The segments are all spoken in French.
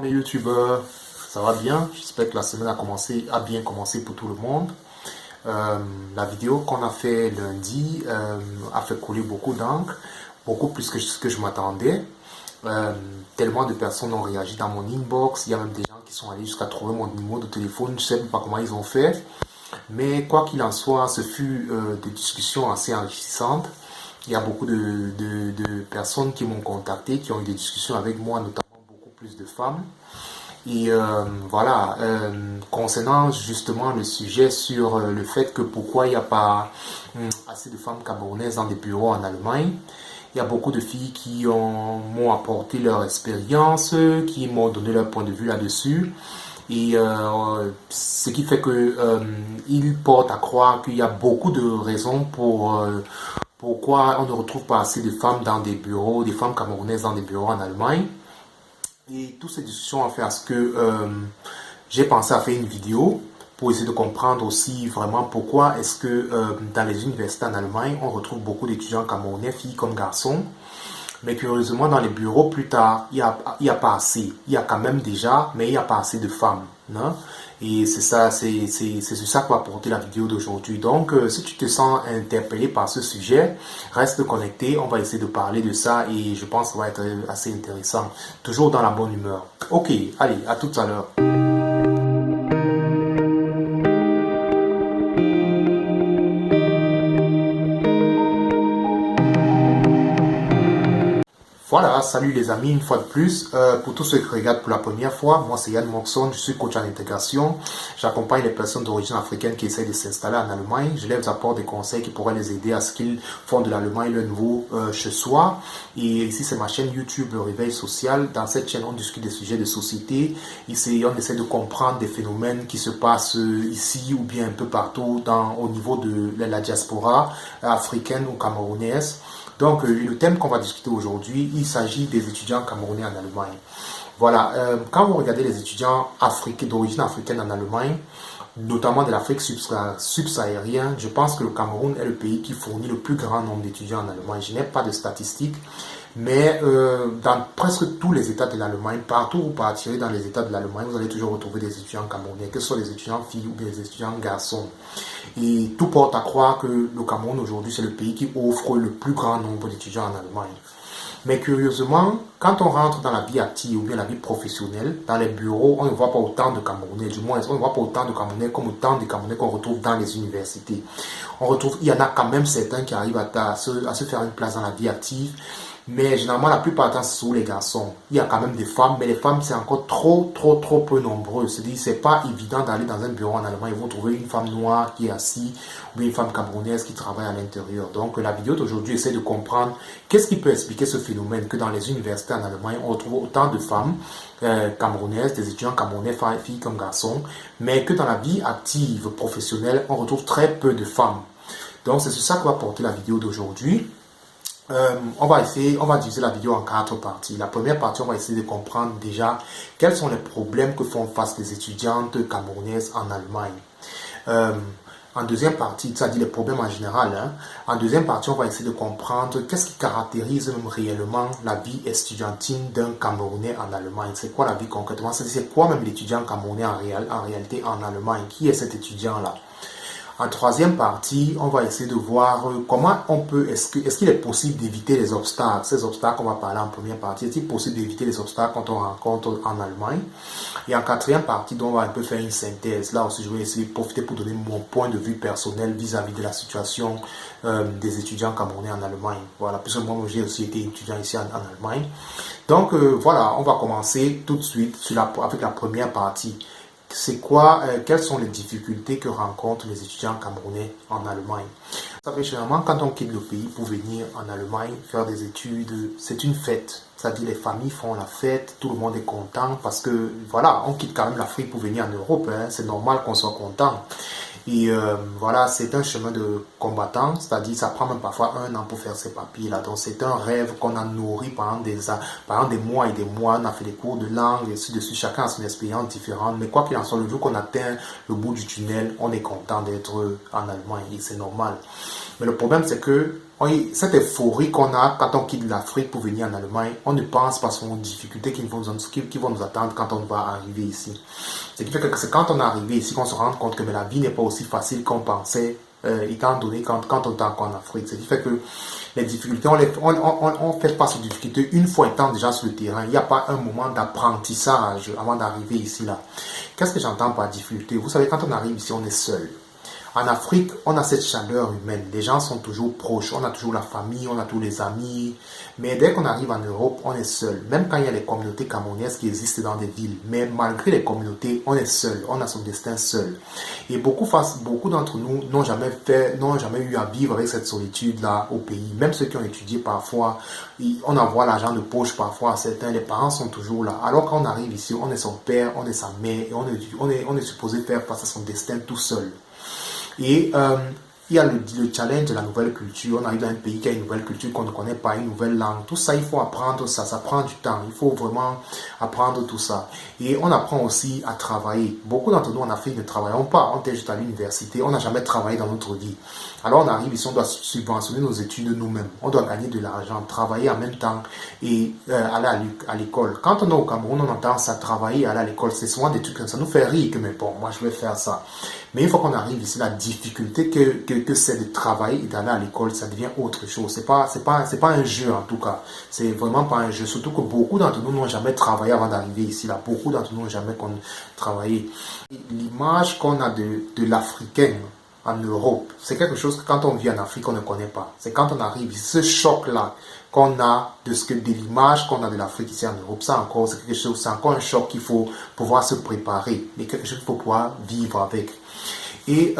Mes youtubeurs, ça va bien? J'espère que la semaine a bien commencé pour tout le monde. La vidéo qu'on a fait lundi a fait couler beaucoup d'encre, beaucoup plus que ce que je m'attendais. Tellement de personnes ont réagi dans mon inbox. Il y a même des gens qui sont allés jusqu'à trouver mon numéro de téléphone. Je ne sais même pas comment ils ont fait. Mais quoi qu'il en soit, ce fut des discussions assez enrichissantes. Il y a beaucoup de personnes qui m'ont contacté, qui ont eu des discussions avec moi, notamment beaucoup plus de femmes. Et voilà, concernant justement le sujet sur le fait que pourquoi il n'y a pas assez de femmes camerounaises dans des bureaux en Allemagne, il y a beaucoup de filles qui m'ont apporté leur expérience, qui m'ont donné leur point de vue là-dessus. Et ce qui fait que ils portent à croire qu'il y a beaucoup de raisons pour pourquoi on ne retrouve pas assez de femmes dans des bureaux, des femmes camerounaises dans des bureaux en Allemagne. Et toutes ces discussions ont fait à ce que j'ai pensé à faire une vidéo pour essayer de comprendre aussi vraiment pourquoi est-ce que dans les universités en Allemagne, on retrouve beaucoup d'étudiants camerounais, filles comme garçons. Mais curieusement, dans les bureaux, plus tard, il y a pas assez. Il y a quand même déjà, mais il n'y a pas assez de femmes. Non? Et c'est ça, c'est sur ça que va porter la vidéo d'aujourd'hui. Donc, si tu te sens interpellé par ce sujet, reste connecté. On va essayer de parler de ça et je pense que ça va être assez intéressant. Toujours dans la bonne humeur. Ok, allez, à tout à l'heure. Voilà, salut les amis, une fois de plus. Pour tous ceux qui regardent pour la première fois, moi c'est Yann Moxon, je suis coach en intégration. J'accompagne les personnes d'origine africaine qui essaient de s'installer en Allemagne. Je leur apporte des conseils qui pourraient les aider à ce qu'ils font de l'Allemagne leur nouveau chez soi. Et ici c'est ma chaîne YouTube, Le Réveil Social. Dans cette chaîne, on discute des sujets de société. Ici, on essaie de comprendre des phénomènes qui se passent ici ou bien un peu partout au niveau de la diaspora africaine ou camerounaise. Donc, le thème qu'on va discuter aujourd'hui, il s'agit des étudiants camerounais en Allemagne. Voilà, quand vous regardez les étudiants d'origine africaine en Allemagne, notamment de l'Afrique subsaharienne, je pense que le Cameroun est le pays qui fournit le plus grand nombre d'étudiants en Allemagne. Je n'ai pas de statistiques, mais dans presque tous les États de l'Allemagne, partout où vous partirez dans les États de l'Allemagne, vous allez toujours retrouver des étudiants camerounais, que ce soit des étudiants filles ou des étudiants garçons. Et tout porte à croire que le Cameroun aujourd'hui, c'est le pays qui offre le plus grand nombre d'étudiants en Allemagne. Mais curieusement, quand on rentre dans la vie active ou bien la vie professionnelle, dans les bureaux, on ne voit pas autant de Camerounais. Du moins, on ne voit pas autant de Camerounais comme autant de Camerounais qu'on retrouve dans les universités. Il y en a quand même certains qui arrivent à se faire une place dans la vie active. Mais généralement, la plupart du temps, c'est sous les garçons. Il y a quand même des femmes, mais les femmes, c'est encore trop peu nombreux. C'est-à-dire, c'est pas évident d'aller dans un bureau en Allemagne et vous trouvez une femme noire qui est assise ou une femme camerounaise qui travaille à l'intérieur. Donc, la vidéo d'aujourd'hui essaie de comprendre qu'est-ce qui peut expliquer ce phénomène que dans les universités en Allemagne, on retrouve autant de femmes camerounaises, des étudiants camerounais, filles comme garçons, mais que dans la vie active, professionnelle, on retrouve très peu de femmes. Donc, c'est sur ça que va porter la vidéo d'aujourd'hui. On va diviser la vidéo en 4 parties. La première partie, on va essayer de comprendre déjà quels sont les problèmes que font face les étudiantes camerounaises en Allemagne. En deuxième partie, c'est-à-dire les problèmes en général. En deuxième partie, on va essayer de comprendre qu'est-ce qui caractérise même réellement la vie estudiantine d'un Camerounais en Allemagne. C'est quoi la vie concrètement? C'est quoi même l'étudiant camerounais en réalité en Allemagne? Qui est cet étudiant-là? En troisième partie, on va essayer de voir comment on peut, est-ce qu'il est possible d'éviter les obstacles, ces obstacles qu'on va parler en première partie, est-il possible d'éviter les obstacles quand on rencontre en Allemagne? Et en quatrième partie, donc, on va un peu faire une synthèse. Là aussi, je vais essayer de profiter pour donner mon point de vue personnel vis-à-vis de la situation des étudiants camerounais en Allemagne. Voilà, puisque moi, j'ai aussi été étudiant ici en Allemagne. Donc, voilà, on va commencer tout de suite avec la première partie. C'est quoi, quelles sont les difficultés que rencontrent les étudiants camerounais en Allemagne? Ça fait généralement, quand on quitte le pays pour venir en Allemagne faire des études, c'est une fête. C'est-à-dire les familles font la fête, tout le monde est content parce que, voilà, on quitte quand même l'Afrique pour venir en Europe. C'est normal qu'on soit content. Et voilà, c'est un chemin de combattant, c'est-à-dire ça prend même parfois 1 an pour faire ces papiers-là. Donc c'est un rêve qu'on a nourri pendant des mois et des mois. On a fait des cours de langue et ainsi de suite. Chacun a son expérience différente. Mais quoi qu'il en soit, le jour qu'on atteint le bout du tunnel, on est content d'être en Allemagne et c'est normal. Mais le problème, c'est que cette euphorie qu'on a quand on quitte l'Afrique pour venir en Allemagne, on ne pense pas aux difficultés qui vont nous attendre quand on va arriver ici. Ce qui fait que c'est quand on est arrivé ici qu'on se rend compte que mais la vie n'est pas aussi facile qu'on pensait, étant donné quand on est encore en Afrique. Ce qui fait que les difficultés, on fait face aux difficultés une fois étant déjà sur le terrain. Il n'y a pas un moment d'apprentissage avant d'arriver ici là. Qu'est-ce que j'entends par difficulté? Vous savez, quand on arrive ici, on est seul. En Afrique, on a cette chaleur humaine. Les gens sont toujours proches. On a toujours la famille, on a tous les amis. Mais dès qu'on arrive en Europe, on est seul. Même quand il y a les communautés camerounaises qui existent dans des villes. Mais malgré les communautés, on est seul. On a son destin seul. Et beaucoup d'entre nous n'ont jamais eu à vivre avec cette solitude-là au pays. Même ceux qui ont étudié parfois, on envoie l'argent de poche parfois à certains. Les parents sont toujours là. Alors quand on arrive ici, on est son père, on est sa mère. Et on est supposé faire face à son destin tout seul. Et il y a le challenge de la nouvelle culture. On arrive dans un pays qui a une nouvelle culture qu'on ne connaît pas, une nouvelle langue. Tout ça, il faut apprendre ça. Ça prend du temps. Il faut vraiment apprendre tout ça. Et on apprend aussi à travailler. Beaucoup d'entre nous en Afrique ne travaillons pas. On était juste à l'université. On n'a jamais travaillé dans notre vie. Alors on arrive ici, on doit subventionner nos études nous-mêmes. On doit gagner de l'argent, travailler en même temps et aller à l'école. Quand on est au Cameroun, on entend ça, travailler, aller à l'école. C'est souvent des trucs comme ça. Ça nous fait rire que, mais bon, moi je vais faire ça. Mais une fois qu'on arrive ici, la difficulté que c'est de travailler et d'aller à l'école, ça devient autre chose. C'est pas un jeu en tout cas. C'est vraiment pas un jeu. Surtout que beaucoup d'entre nous n'ont jamais travaillé avant d'arriver ici. Là, beaucoup d'entre nous n'ont jamais travaillé. L'image qu'on a de l'Africaine en Europe, c'est quelque chose que quand on vit en Afrique, on ne connaît pas. C'est quand on arrive ici, ce choc-là qu'on a de l'image qu'on a de l'Afrique ici en Europe, ça encore, c'est quelque chose, c'est encore un choc qu'il faut pouvoir se préparer, mais quelque chose qu'il faut pouvoir vivre avec. Et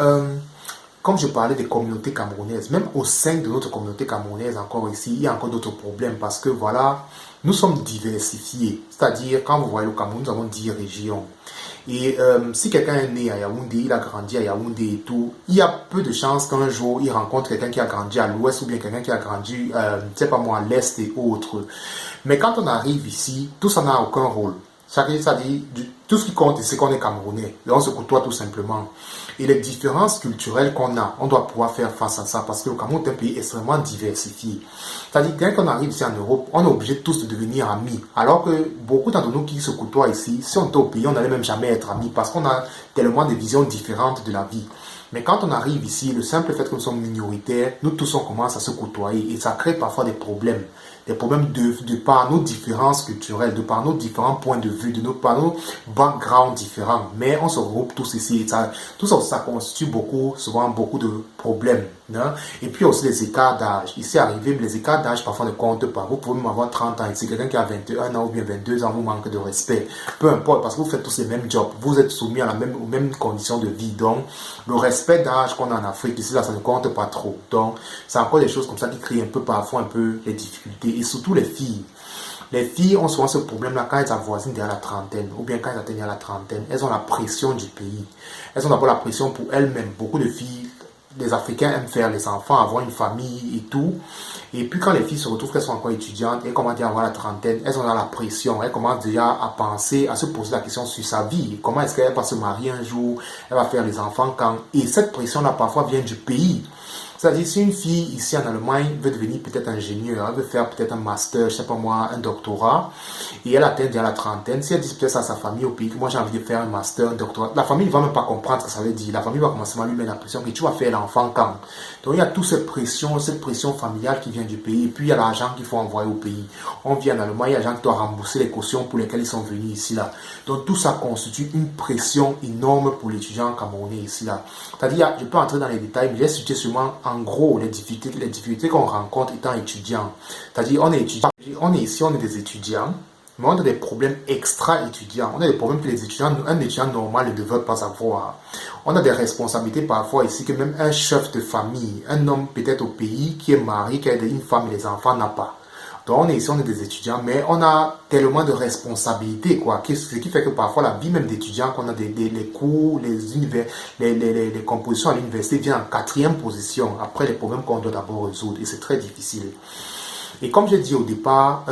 comme je parlais des communautés camerounaises, même au sein de notre communauté camerounaise, encore ici, il y a encore d'autres problèmes parce que voilà, nous sommes diversifiés. C'est-à-dire, quand vous voyez le Cameroun, nous avons 10 régions. Et si quelqu'un est né à Yaoundé, il a grandi à Yaoundé et tout, il y a peu de chances qu'un jour il rencontre quelqu'un qui a grandi à l'ouest ou bien quelqu'un qui a grandi, je sais pas moi, à l'est et autres. Mais quand on arrive ici, tout ça n'a aucun rôle. C'est-à-dire, tout ce qui compte, c'est qu'on est Camerounais. Et on se côtoie tout simplement. Et les différences culturelles qu'on a, on doit pouvoir faire face à ça parce que le Cameroun est un pays extrêmement diversifié. C'est-à-dire, dès qu'on arrive ici en Europe, on est obligé tous de devenir amis. Alors que beaucoup d'entre nous qui se côtoient ici, si on était au pays, on n'allait même jamais être amis parce qu'on a tellement de visions différentes de la vie. Mais quand on arrive ici, le simple fait que nous sommes minoritaires, nous tous on commence à se côtoyer et ça crée parfois des problèmes. Des problèmes de par nos différences culturelles, de par nos différents points de vue, par nos backgrounds différents. Mais on se regroupe tous ici. Tout ça, ça constitue souvent beaucoup de problèmes. Hein? Et puis aussi les écarts d'âge. Ici, arrivé, les écarts d'âge parfois ne comptent pas. Vous pouvez même avoir 30 ans ici. Quelqu'un qui a 21 ans ou bien 22 ans vous manque de respect. Peu importe, parce que vous faites tous les mêmes jobs. Vous êtes soumis aux mêmes conditions de vie. Donc, le respect d'âge qu'on a en Afrique, ici, là, ça ne compte pas trop. Donc, c'est encore des choses comme ça qui créent parfois un peu les difficultés. Et surtout les filles. Les filles ont souvent ce problème-là quand elles avoisinent derrière la trentaine ou bien quand elles atteignent la trentaine. Elles ont la pression du pays. Elles ont d'abord la pression pour elles-mêmes. Beaucoup de filles, les Africains aiment faire les enfants, avoir une famille et tout. Et puis quand les filles se retrouvent qu'elles sont encore étudiantes et commencent à avoir la trentaine, elles ont la pression. Elles commencent déjà à penser, à se poser la question sur sa vie. Comment est-ce qu'elle va se marier un jour? Elle va faire les enfants quand? Et cette pression-là parfois vient du pays. C'est-à-dire, si une fille ici en Allemagne veut devenir peut-être ingénieure, elle veut faire peut-être un master, je sais pas moi, un doctorat, et elle atteint déjà la trentaine, si elle dit peut-être à sa famille au pays que moi j'ai envie de faire un master, un doctorat, la famille ne va même pas comprendre ce que ça veut dire. La famille va commencer à lui mettre la pression que tu vas faire l'enfant quand. Donc il y a toute cette pression familiale qui vient du pays, et puis il y a l'argent qu'il faut envoyer au pays. On vient en Allemagne, il y a des gens qui doivent rembourser les cautions pour lesquelles ils sont venus ici là. Donc tout ça constitue une pression énorme pour l'étudiant camerounais ici là. C'est-à-dire, je peux entrer dans les détails, mais j'ai cité seulement en gros les difficultés qu'on rencontre étant étudiant. C'est-à-dire, on est étudiant, on est ici, on est des étudiants, mais on a des problèmes extra-étudiants. On a des problèmes que un étudiant normal ne devrait pas avoir. On a des responsabilités parfois ici que même un chef de famille, un homme peut-être au pays qui est marié, qui a une femme et des enfants n'a pas. Donc on est ici, on est des étudiants, mais on a tellement de responsabilités, quoi. Ce qui fait que parfois la vie même d'étudiant, qu'on a les cours, les compositions à l'université viennent en quatrième position, après les problèmes qu'on doit d'abord résoudre, et c'est très difficile. Et comme j'ai dit au départ,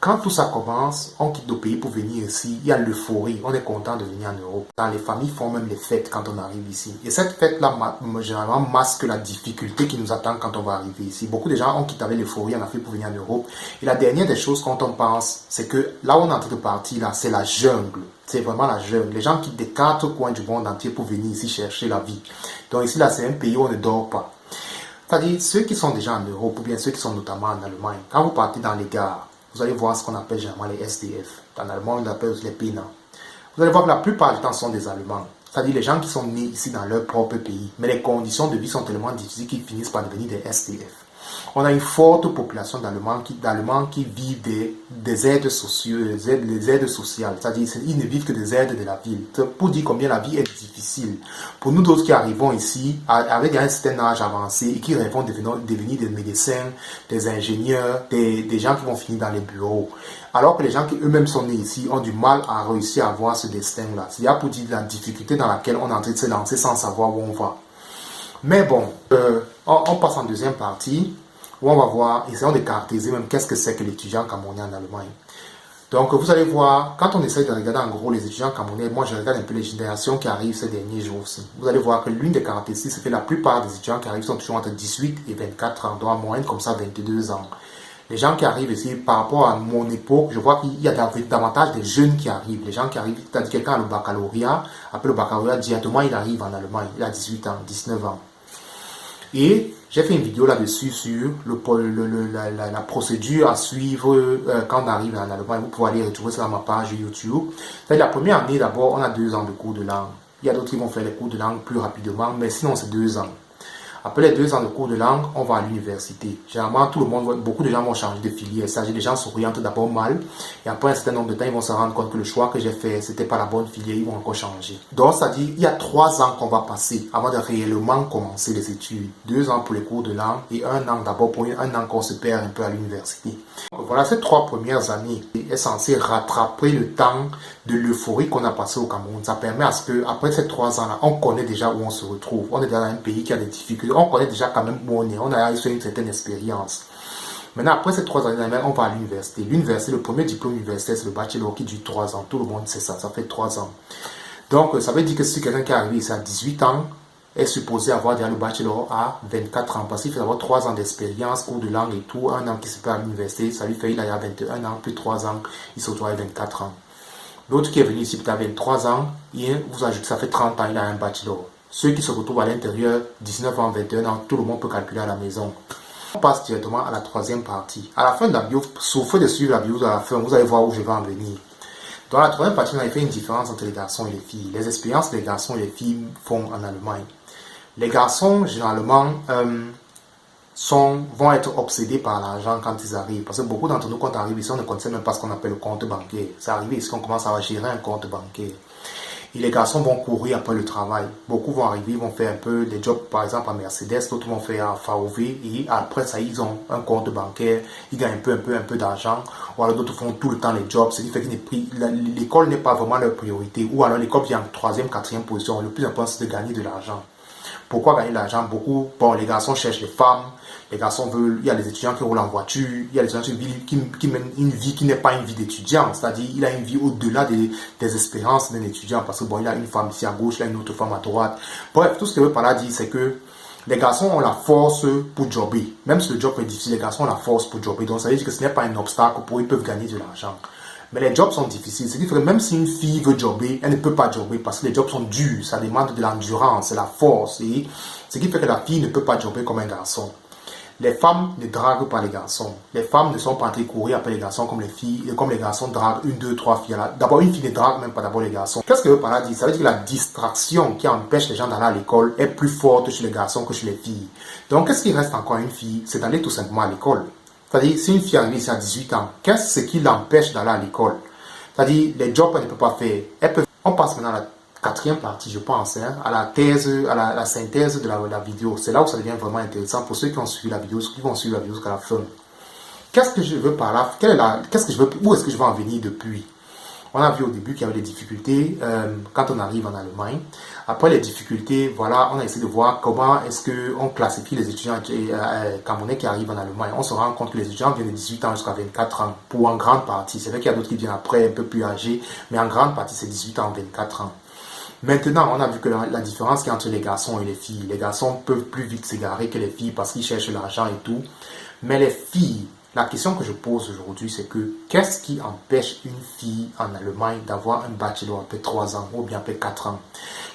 quand tout ça commence, on quitte nos pays pour venir ici, il y a l'euphorie, on est content de venir en Europe. Dans les familles font même les fêtes quand on arrive ici. Et cette fête-là, généralement, masque la difficulté qui nous attend quand on va arriver ici. Beaucoup de gens ont quitté avec l'euphorie en Afrique pour venir en Europe. Et la dernière des choses quand on pense, c'est que là où on est en train de partir, là, c'est la jungle. C'est vraiment la jungle. Les gens quittent des 4 coins du monde entier pour venir ici chercher la vie. Donc ici, là, c'est un pays où on ne dort pas. C'est-à-dire, ceux qui sont déjà en Europe, ou bien ceux qui sont notamment en Allemagne, quand vous partez dans les gares, vous allez voir ce qu'on appelle généralement les SDF. En allemand, on les appelle les PINA. Vous allez voir que la plupart du temps, ce sont des Allemands. C'est-à-dire les gens qui sont nés ici dans leur propre pays. Mais les conditions de vie sont tellement difficiles qu'ils finissent par devenir des SDF. On a une forte population d'Allemands qui vivent des aides sociales, des aides sociales. C'est-à-dire qu'ils ne vivent que des aides de la ville. Pour dire combien la vie est difficile. Pour nous d'autres qui arrivons ici avec un certain âge avancé et qui rêvons de devenir des médecins, des ingénieurs, des gens qui vont finir dans les bureaux. Alors que les gens qui eux-mêmes sont nés ici ont du mal à réussir à avoir ce destin-là. C'est-à-dire pour dire la difficulté dans laquelle on est en train de se lancer sans savoir où on va. Mais bon, on passe en deuxième partie où on va voir, essayons de caractériser même qu'est-ce que c'est que l'étudiant camerounais en Allemagne. Donc vous allez voir, quand on essaie de regarder en gros les étudiants camerounais, moi je regarde un peu les générations qui arrivent ces derniers jours aussi. Vous allez voir que l'une des caractéristiques, c'est que la plupart des étudiants qui arrivent sont toujours entre 18 et 24 ans, donc en moyenne comme ça 22 ans. Les gens qui arrivent ici, par rapport à mon époque, je vois qu'il y a davantage de jeunes qui arrivent. Les gens qui arrivent, c'est-à-dire quelqu'un a le baccalauréat, après le baccalauréat, directement il arrive en Allemagne, il a 18 ans, 19 ans. Et j'ai fait une vidéo là-dessus sur la procédure à suivre quand on arrive en Allemagne. Vous pouvez aller retrouver ça dans ma page YouTube. La première année, d'abord, on a 2 ans de cours de langue. Il y a d'autres qui vont faire les cours de langue plus rapidement, mais sinon, c'est 2 ans. Après les 2 ans de cours de langue, on va à l'université. Généralement, beaucoup de gens vont changer de filière. Il s'agit des gens s'orientent d'abord mal. Et après un certain nombre de temps, ils vont se rendre compte que le choix que j'ai fait, c'était pas la bonne filière. Ils vont encore changer. Donc, c'est-à-dire, il y a 3 ans qu'on va passer avant de réellement commencer les études. 2 ans pour les cours de langue et 1 an d'abord pour un an qu'on se perd un peu à l'université. Voilà, ces 3 premières années est censé rattraper le temps de l'euphorie qu'on a passé au Cameroun. Ça permet à ce que, après ces 3 ans-là, on connaît déjà où on se retrouve. On est dans un pays qui a des difficultés. On connaît déjà quand même où on est. On a fait une certaine expérience. Maintenant, après ces 3 années, on va à l'université. L'université, le premier diplôme universitaire, c'est le bachelor qui dure 3 ans. Tout le monde sait ça. Ça fait 3 ans. Donc, ça veut dire que si quelqu'un qui est arrivé ici à 18 ans, est supposé avoir déjà le bachelor à 24 ans. Parce qu'il faut avoir 3 ans d'expérience, cours de langue et tout. 1 an qui se fait à l'université, ça lui fait, il a 21 ans, plus 3 ans, il se retrouve à 24 ans. L'autre qui est venu ici, peut-être à 23 ans, vous ajoutez, ça fait 30 ans, il a un bachelor. Ceux qui se retrouvent à l'intérieur, 19 ans, 21 ans, tout le monde peut calculer à la maison. On passe directement à la troisième partie. À la fin de la vidéo, sauf de suivre la vidéo à la fin, vous allez voir où je vais en venir. Dans la troisième partie, on a fait une différence entre les garçons et les filles. Les expériences que les garçons et les filles font en Allemagne. Les garçons, généralement, vont être obsédés par l'argent quand ils arrivent. Parce que beaucoup d'entre nous, quand on arrive ici, on ne connaît même pas ce qu'on appelle le compte bancaire. C'est arrivé ici qu'on commence à gérer un compte bancaire. Et les garçons vont courir après le travail. Beaucoup vont arriver, ils vont faire un peu des jobs, par exemple à Mercedes, d'autres vont faire à FAOV, et après ça, ils ont un compte bancaire, ils gagnent un peu d'argent, ou alors d'autres font tout le temps les jobs, ce qui fait que l'école n'est pas vraiment leur priorité, ou alors l'école vient en troisième, quatrième position. Le plus important, c'est de gagner de l'argent. Pourquoi gagner de l'argent? Les garçons cherchent les femmes, les garçons veulent, il y a les étudiants qui roulent en voiture, il y a les étudiants qui mènent une vie qui n'est pas une vie d'étudiant, c'est-à-dire il a une vie au-delà des espérances d'un étudiant, parce que il a une femme ici à gauche, il a une autre femme à droite. Bref, tout ce que je veux par là dire, c'est que les garçons ont la force pour jobber. Même si le job est difficile, les garçons ont la force pour jobber. Donc ça veut dire que ce n'est pas un obstacle pour eux, ils peuvent gagner de l'argent. Mais les jobs sont difficiles. C'est-à-dire que même si une fille veut jobber, elle ne peut pas jobber parce que les jobs sont durs. Ça demande de l'endurance, de la force. Et ce qui fait que la fille ne peut pas jobber comme un garçon. Les femmes ne draguent pas les garçons. Les femmes ne sont pas en train de courir après les garçons comme les filles, et comme les garçons draguent 1, 2, 3 filles. D'abord, une fille ne drague même pas d'abord les garçons. Qu'est-ce que je veux par là dire? Ça veut dire que la distraction qui empêche les gens d'aller à l'école est plus forte chez les garçons que chez les filles. Donc, qu'est-ce qui reste encore à une fille? C'est d'aller tout simplement à l'école. C'est-à-dire, si une fille arrive ici à 18 ans, qu'est-ce qui l'empêche d'aller à l'école? C'est-à-dire, les jobs qu'elle ne peut pas faire. On passe maintenant à la quatrième partie, je pense, à la thèse, à la synthèse de la vidéo. C'est là où ça devient vraiment intéressant pour ceux qui ont suivi la vidéo, ceux qui vont suivre la vidéo jusqu'à la fin. Qu'est-ce que je veux par là? Où est-ce que je veux en venir depuis? On a vu au début qu'il y avait des difficultés quand on arrive en Allemagne. Après les difficultés, voilà, on a essayé de voir comment est-ce qu'on classifie les étudiants camerounais qui arrivent en Allemagne. On se rend compte que les étudiants viennent de 18 ans jusqu'à 24 ans, pour en grande partie. C'est vrai qu'il y a d'autres qui viennent après, un peu plus âgés, mais en grande partie, c'est 18 ans, 24 ans. Maintenant, on a vu que la différence qu'il y a entre les garçons et les filles, les garçons peuvent plus vite s'égarer que les filles parce qu'ils cherchent l'argent et tout. Mais les filles, la question que je pose aujourd'hui, c'est que qu'est-ce qui empêche une fille en Allemagne d'avoir un bachelor après 3 ans ou bien après 4 ans?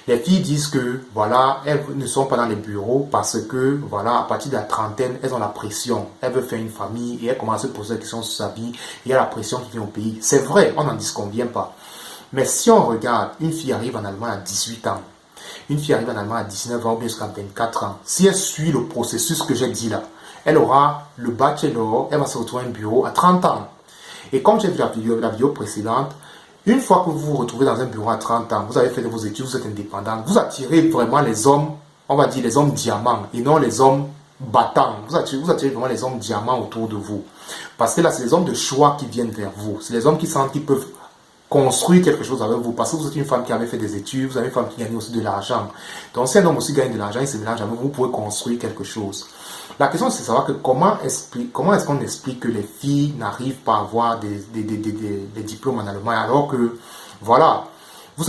Les filles disent que, voilà, elles ne sont pas dans les bureaux parce que, voilà, à partir de la trentaine, elles ont la pression. Elles veulent faire une famille et elles commencent à se poser des questions sur sa vie. Il y a la pression qui vient au pays. C'est vrai, on n'en disconvient pas. Mais si on regarde, une fille arrive en Allemagne à 18 ans, une fille arrive en Allemagne à 19 ans ou bien jusqu'à 24 ans, si elle suit le processus que j'ai dit là, elle aura le bachelor, elle va se retrouver à un bureau à 30 ans. Et comme j'ai vu la vidéo précédente, une fois que vous vous retrouvez dans un bureau à 30 ans, vous avez fait vos études, vous êtes indépendant, vous attirez vraiment les hommes, on va dire les hommes diamants, et non les hommes battants. Vous attirez vraiment les hommes diamants autour de vous. Parce que là, c'est les hommes de choix qui viennent vers vous. C'est les hommes qui sentent qu'ils peuvent construire quelque chose avec vous, parce que vous êtes une femme qui avait fait des études, vous avez une femme qui gagne aussi de l'argent. Donc si un homme aussi gagne de l'argent, il se mélange avec vous, vous pouvez construire quelque chose. La question c'est de savoir que comment est-ce qu'on explique que les filles n'arrivent pas à avoir des diplômes en Allemagne, alors que voilà, vous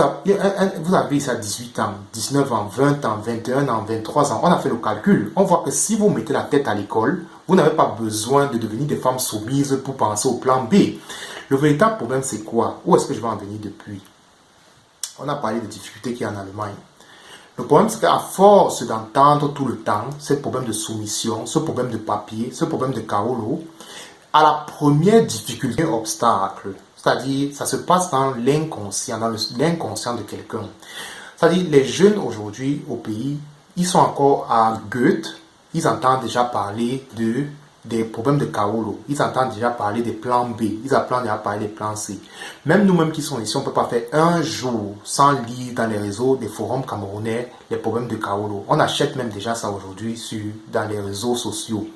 avez ici à 18 ans, 19 ans, 20 ans, 21 ans, 23 ans, on a fait le calcul, on voit que si vous mettez la tête à l'école, vous n'avez pas besoin de devenir des femmes soumises pour penser au plan B. Le véritable problème, c'est quoi? Où est-ce que je vais en venir depuis? On a parlé des difficultés qu'il y a en Allemagne. Le problème, c'est qu'à force d'entendre tout le temps ce problème de soumission, ce problème de papier, ce problème de carolo, à la première difficulté, obstacle, c'est-à-dire, ça se passe dans l'inconscient, de quelqu'un. C'est-à-dire, les jeunes aujourd'hui au pays, ils sont encore à Goethe, ils entendent déjà parler des problèmes de Kaolo, ils entendent déjà parler des plans B, ils entendent déjà parler des plans C. Même nous-mêmes qui sommes ici, on ne peut pas faire un jour sans lire dans les réseaux des forums camerounais les problèmes de Kaolo. On achète même déjà ça aujourd'hui dans les réseaux sociaux.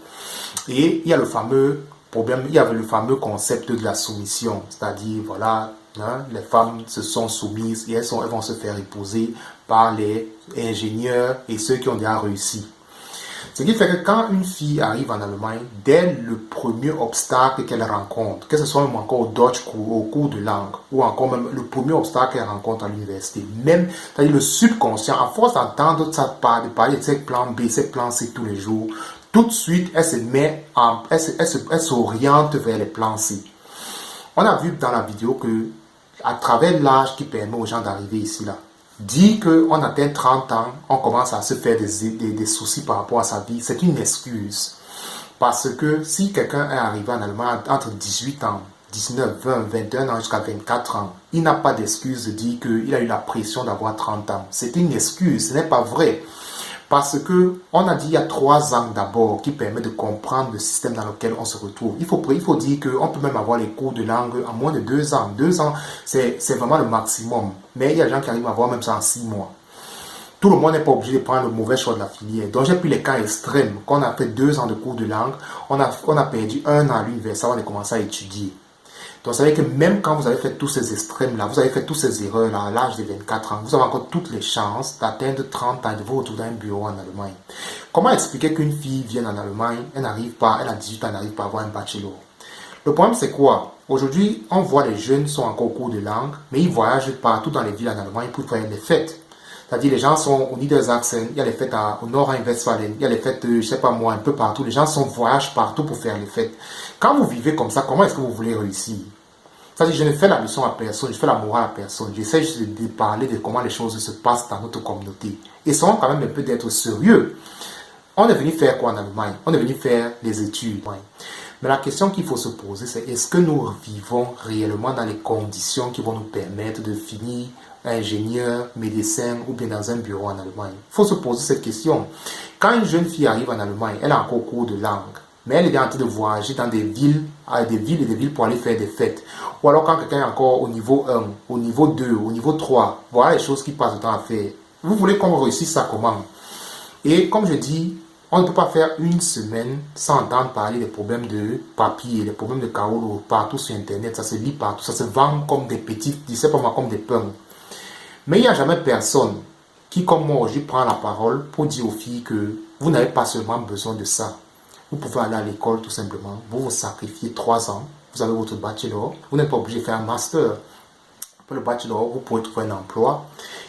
Et il y a le fameux problème, il y avait le fameux concept de la soumission, c'est-à-dire, voilà, hein, les femmes se sont soumises et elles vont se faire épouser par les ingénieurs et ceux qui ont déjà réussi. Ce qui fait que quand une fille arrive en Allemagne, dès le premier obstacle qu'elle rencontre, que ce soit même encore au Deutsch cours, au cours de langue, ou encore même le premier obstacle qu'elle rencontre à l'université, même, c'est-à-dire le subconscient, à force d'entendre ça parler de ces plans B, ces plans C tous les jours, tout de suite, elle s'oriente vers les plans C. On a vu dans la vidéo que, à travers l'âge qui permet aux gens d'arriver ici, là, dire qu'on atteint 30 ans, on commence à se faire des soucis par rapport à sa vie, c'est une excuse. Parce que si quelqu'un est arrivé en Allemagne entre 18 ans, 19, 20, 21 ans jusqu'à 24 ans, il n'a pas d'excuse de dire qu'il a eu la pression d'avoir 30 ans. C'est une excuse, ce n'est pas vrai. Parce que on a dit il y a 3 ans d'abord qui permet de comprendre le système dans lequel on se retrouve. Il faut dire qu'on peut même avoir les cours de langue en moins de 2 ans. 2 ans, c'est vraiment le maximum. Mais il y a des gens qui arrivent à avoir même ça en 6 mois. Tout le monde n'est pas obligé de prendre le mauvais choix de la filière. Donc j'ai pris les cas extrêmes. Quand on a fait 2 ans de cours de langue, on a perdu 1 an à l'université avant de commencer à étudier. Donc, ça veut dire que même quand vous avez fait tous ces extrêmes-là, vous avez fait toutes ces erreurs-là à l'âge de 24 ans, vous avez encore toutes les chances d'atteindre 30 ans et de vous retrouver dans un bureau en Allemagne. Comment expliquer qu'une fille vienne en Allemagne, elle a 18 ans, elle n'arrive pas à avoir un bachelor? Le problème, c'est quoi? Aujourd'hui, on voit les jeunes sont encore au cours de langue, mais ils voyagent partout dans les villes en Allemagne pour faire les fêtes. C'est-à-dire, les gens sont au Niedersachsen, il y a les fêtes au Nord-Rhein-Westfalen, il y a les fêtes, je sais pas moi, un peu partout. Les gens voyagent partout pour faire les fêtes. Quand vous vivez comme ça, comment est-ce que vous voulez réussir? C'est-à-dire, je ne fais la leçon à personne, je fais la morale à personne. J'essaie juste de parler de comment les choses se passent dans notre communauté. Essayons quand même un peu d'être sérieux. On est venu faire quoi en Allemagne? On est venu faire les études. Mais la question qu'il faut se poser, c'est est-ce que nous vivons réellement dans les conditions qui vont nous permettre de finir ingénieur, médecin ou bien dans un bureau en Allemagne? Il faut se poser cette question. Quand une jeune fille arrive en Allemagne, elle a encore cours de langue, mais elle est en train de voyager dans des villes et des villes pour aller faire des fêtes. Ou alors quand quelqu'un est encore au niveau 1, au niveau 2, au niveau 3, voilà les choses qui passent le temps à faire. Vous voulez qu'on réussisse ça comment? Et comme je dis, On ne peut pas faire une semaine sans entendre parler des problèmes de papier, des problèmes de kaolo partout sur Internet. Ça se lit partout, ça se vend comme des petits, je sais pas moi, comme des pains. Mais il n'y a jamais personne qui, comme moi, aujourd'hui, prend la parole pour dire aux filles que vous n'avez pas seulement besoin de ça. Vous pouvez aller à l'école tout simplement, vous vous sacrifiez 3 ans, vous avez votre bachelor, vous n'êtes pas obligé de faire un master. Après le bachelor, vous pouvez trouver un emploi.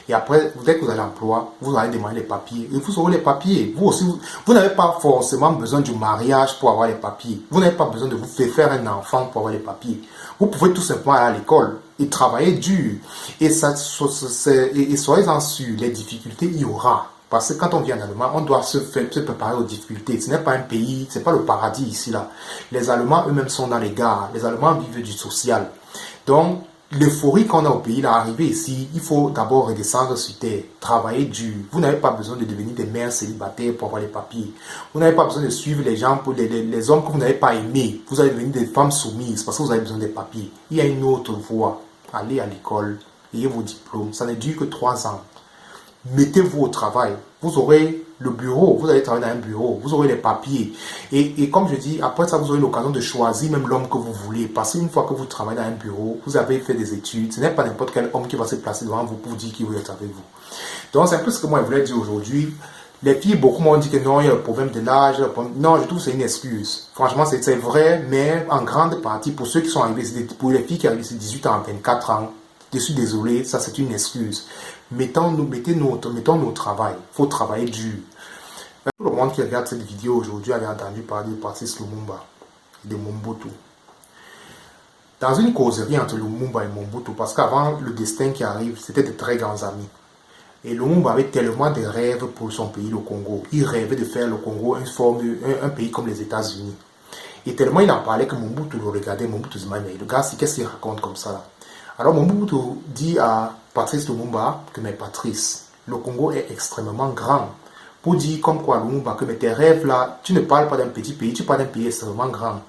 Et après, dès que vous avez l'emploi, vous allez demander les papiers. Et vous aurez les papiers. Vous aussi, vous n'avez pas forcément besoin du mariage pour avoir les papiers. Vous n'avez pas besoin de vous faire un enfant pour avoir les papiers. Vous pouvez tout simplement aller à l'école et travailler dur. Et soyez-en sûrs, les difficultés, il y aura. Parce que quand on vient en Allemagne, on doit se préparer aux difficultés. Ce n'est pas un pays, ce n'est pas le paradis ici, là. Les Allemands eux-mêmes sont dans les gares. Les Allemands vivent du social. Donc, l'euphorie qu'on a au pays, là, arrivé ici, il faut d'abord redescendre sur terre, travailler dur. Vous n'avez pas besoin de devenir des mères célibataires pour avoir les papiers. Vous n'avez pas besoin de suivre les gens, les hommes que vous n'avez pas aimés. Vous allez devenir des femmes soumises parce que vous avez besoin des papiers. Il y a une autre voie. Allez à l'école, ayez vos diplômes. Ça ne dure que 3 ans. Mettez-vous au travail. Vous aurez le bureau, vous allez travailler dans un bureau, vous aurez les papiers. Et comme je dis, après ça, vous aurez l'occasion de choisir même l'homme que vous voulez. Parce qu'une fois que vous travaillez dans un bureau, vous avez fait des études, ce n'est pas n'importe quel homme qui va se placer devant vous pour dire qu'il veut être avec vous. Donc c'est un peu ce que moi je voulais dire aujourd'hui. Les filles, beaucoup m'ont dit que non, il y a le problème de l'âge. Non, je trouve que c'est une excuse. Franchement, c'est vrai, mais en grande partie, pour ceux qui sont arrivés, pour les filles qui arrivent ici 18 ans, 24 ans, je suis désolé, ça c'est une excuse. Mettons-nous au travail. Il faut travailler dur. Tout le monde qui regarde cette vidéo aujourd'hui a entendu parler de Patrice Lumumba et de Mobutu. Dans une causerie entre Lumumba et Mobutu, parce qu'avant le destin qui arrive, c'était de très grands amis. Et Lumumba avait tellement de rêves pour son pays, le Congo. Il rêvait de faire le Congo un pays comme les États-Unis. Et tellement il en parlait que Mobutu le regardait, Mobutu se disait, mais le gars, qu'est-ce qu'il raconte comme ça là? Alors Mobutu dit à Patrice Lumumba que, mais Patrice, le Congo est extrêmement grand. Pour dire comme quoi Lumumba, que mais tes rêves là, tu ne parles pas d'un petit pays, tu parles d'un pays extrêmement grand.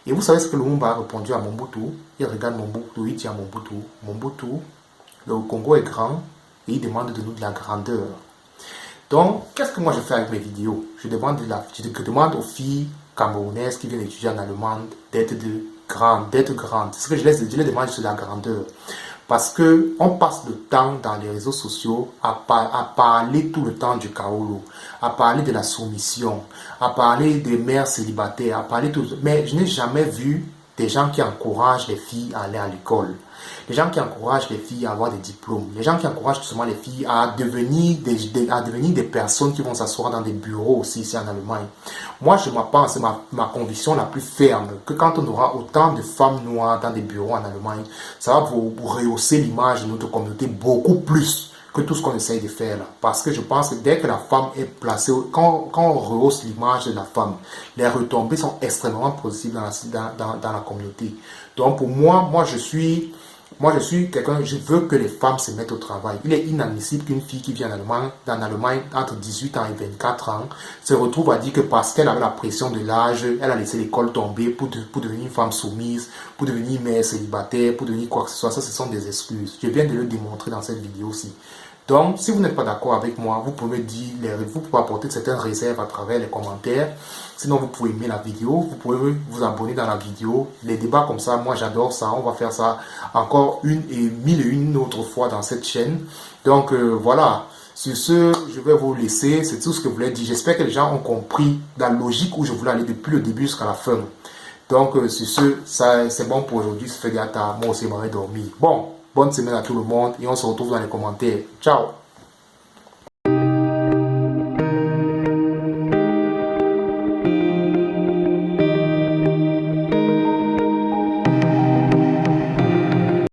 Et vous savez ce que Lumumba a répondu à Mobutu? Il regarde Mobutu, il dit à Mobutu, Mobutu, le Congo est grand et il demande de nous de la grandeur. Donc, qu'est-ce que moi je fais avec mes vidéos? Je demande aux filles camerounaises qui viennent étudier en Allemagne d'être grandes. Ce que je les demande, c'est la grandeur. Parce que on passe le temps dans les réseaux sociaux à parler tout le temps du kaolo, à parler de la soumission, à parler des mères célibataires, à parler tout. Mais je n'ai jamais vu des gens qui encouragent les filles à aller à l'école, les gens qui encouragent les filles à avoir des diplômes, les gens qui encouragent justement les filles à devenir des personnes qui vont s'asseoir dans des bureaux aussi ici en Allemagne. Moi, je pense, c'est ma conviction la plus ferme, que quand on aura autant de femmes noires dans des bureaux en Allemagne, ça va vous rehausser l'image de notre communauté beaucoup plus que tout ce qu'on essaye de faire là. Parce que je pense que dès que la femme est placée, quand on rehausse l'image de la femme, les retombées sont extrêmement positives dans la communauté. Donc pour moi je suis quelqu'un, je veux que les femmes se mettent au travail. Il est inadmissible qu'une fille qui vient en Allemagne entre 18 ans et 24 ans se retrouve à dire que parce qu'elle avait la pression de l'âge, elle a laissé l'école tomber pour devenir une femme soumise, pour devenir mère célibataire, pour devenir quoi que ce soit. Ça, ce sont des excuses. Je viens de le démontrer dans cette vidéo-ci. Donc, si vous n'êtes pas d'accord avec moi, vous pouvez me dire, vous pouvez apporter certaines réserves à travers les commentaires. Sinon, vous pouvez aimer la vidéo, vous pouvez vous abonner dans la vidéo. Les débats comme ça, moi j'adore ça. On va faire ça encore mille et une autres fois dans cette chaîne. Donc voilà, sur ce, je vais vous laisser. C'est tout ce que je voulais dire. J'espère que les gens ont compris la logique où je voulais aller depuis le début jusqu'à la fin. Donc sur ce, c'est bon pour aujourd'hui. Ça fait gâteau. Moi aussi, je m'avais dormi. Bon. Bonne semaine à tout le monde et on se retrouve dans les commentaires. Ciao!